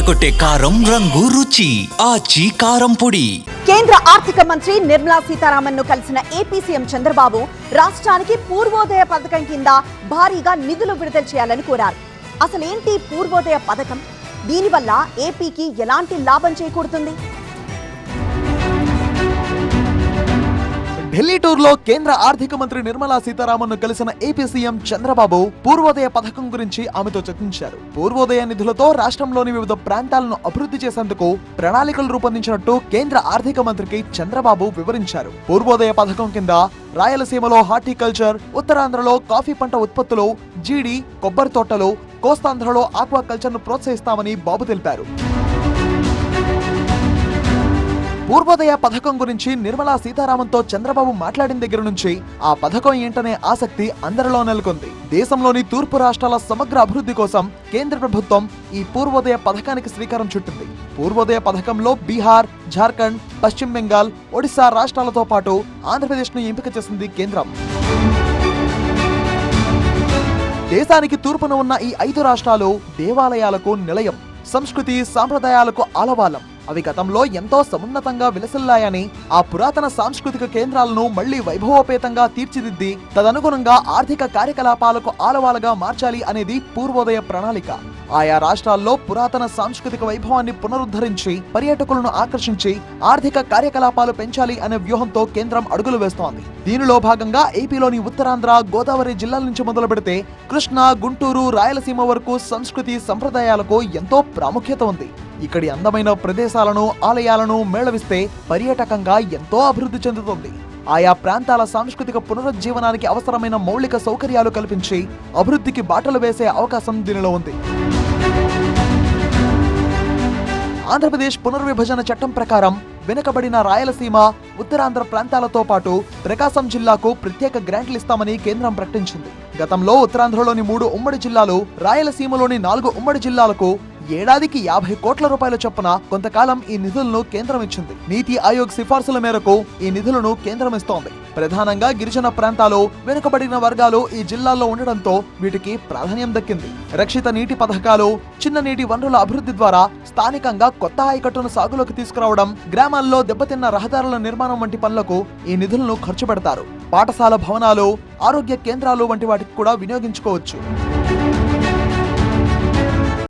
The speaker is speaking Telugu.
అదరగొట్టే కారం రంగు రుచి ఆచి కారం పొడి. కేంద్ర ఆర్థిక మంత్రి నిర్మలా సీతారామన్ ను కలిసిన ఏపీ సీఎం చంద్రబాబు రాష్ట్రానికి పూర్వోదయ పథకం కింద భారీగా నిధులు విడుదల చేయాలని కోరారు. అసలేంటి పూర్వోదయ పథకం? దీనివల్ల ఏపీకి ఎలాంటి లాభం చేకూరుతుంది? ఢిల్లీ టూర్లో కేంద్ర ఆర్థిక మంత్రి నిర్మలా సీతారామన్ ను కలిసిన ఏపీ సీఎం చంద్రబాబు పూర్వోదయ పథకం గురించి ఆమెతో చర్చించారు. పూర్వోదయ నిధులతో రాష్ట్రంలోని వివిధ ప్రాంతాలను అభివృద్ధి చేసేందుకు ప్రణాళికలు రూపొందించినట్టు కేంద్ర ఆర్థిక మంత్రికి చంద్రబాబు వివరించారు. పూర్వోదయ పథకం కింద రాయలసీమలో హార్టికల్చర్, ఉత్తరాంధ్రలో కాఫీ పంట ఉత్పత్తులు, జీడి, కొబ్బరి తోటలు, కోస్తాంధ్రలో ఆక్వాకల్చర్ ను ప్రోత్సహిస్తామని బాబు తెలిపారు. పూర్వోదయ పథకం గురించి నిర్మలా సీతారామన్ తో చంద్రబాబు మాట్లాడిన దగ్గర నుంచి ఆ పథకం ఏంటనే ఆసక్తి అందరిలో నెలకొంది. దేశంలోని తూర్పు రాష్ట్రాల సమగ్ర అభివృద్ధి కోసం కేంద్ర ప్రభుత్వం ఈ పూర్వోదయ పథకానికి శ్రీకారం చుట్టింది. పూర్వోదయ పథకంలో బీహార్, జార్ఖండ్, పశ్చిమ బెంగాల్, ఒడిశా రాష్ట్రాలతో పాటు ఆంధ్రప్రదేశ్ ను ఎంపిక చేసింది కేంద్రం. దేశానికి తూర్పున ఉన్న ఈ 5 రాష్ట్రాలు దేవాలయాలకు నిలయం, సంస్కృతి సాంప్రదాయాలకు ఆలవాలం. అవి గతంలో ఎంతో సమున్నతంగా విలసిల్లాయని, ఆ పురాతన సాంస్కృతిక కేంద్రాలను మళ్లీ వైభవోపేతంగా తీర్చిదిద్ది తదనుగుణంగా ఆర్థిక కార్యకలాపాలకు ఆలవాలుగా మార్చాలి అనేది పూర్వోదయ ప్రణాళిక. ఆయా రాష్ట్రాల్లో పురాతన సాంస్కృతిక వైభవాన్ని పునరుద్ధరించి పర్యాటకులను ఆకర్షించి ఆర్థిక కార్యకలాపాలు పెంచాలి అనే వ్యూహంతో కేంద్రం అడుగులు వేస్తోంది. దీనిలో భాగంగా ఏపీలోని ఉత్తరాంధ్ర, గోదావరి జిల్లాల నుంచి మొదలు పెడితే కృష్ణా, గుంటూరు, రాయలసీమ వరకు సంస్కృతి సంప్రదాయాలకు ఎంతో ప్రాముఖ్యత ఉంది. ఇక్కడి అందమైన ప్రదేశాలను, ఆలయాలను మేళవిస్తే పర్యాటకంగా ఎంతో అభివృద్ధి చెందుతుంది. ఆయా ప్రాంతాల సాంస్కృతిక పునరుజ్జీవనానికి అవసరమైన మౌలిక సౌకర్యాలు కల్పించి అభివృద్ధికి బాటలు వేసే అవకాశం దీనిలో ఉంది. ఆంధ్రప్రదేశ్ పునర్విభజన చట్టం ప్రకారం వెనుకబడిన రాయలసీమ, ఉత్తరాంధ్ర ప్రాంతాలతో పాటు ప్రకాశం జిల్లాకు ప్రత్యేక గ్రాంట్లు ఇస్తామని కేంద్రం ప్రకటించింది. గతంలో ఉత్తరాంధ్రలోని 3 ఉమ్మడి జిల్లాలు, రాయలసీమలోని 4 ఉమ్మడి జిల్లాలకు ఏడాదికి 50 కోట్ల రూపాయల చొప్పున కొంతకాలం ఈ నిధులను కేంద్రం ఇచ్చింది. నీతి ఆయోగ్ సిఫార్సుల మేరకు ఈ నిధులను కేంద్రం ఇస్తోంది. ప్రధానంగా గిరిజన ప్రాంతాలు, వెనుకబడిన వర్గాలు ఈ జిల్లాల్లో ఉండడంతో వీటికి ప్రాధాన్యం దక్కింది. రక్షిత నీటి పథకాలు, చిన్న నీటి వనరుల అభివృద్ధి ద్వారా స్థానికంగా కొత్త ఆయకట్టును సాగులోకి తీసుకురావడం, గ్రామాల్లో దెబ్బతిన్న రహదారుల నిర్మాణం వంటి పనులకు ఈ నిధులను ఖర్చు పెడతారు. పాఠశాల భవనాలు, ఆరోగ్య కేంద్రాలు వంటి వాటికి కూడా వినియోగించుకోవచ్చు.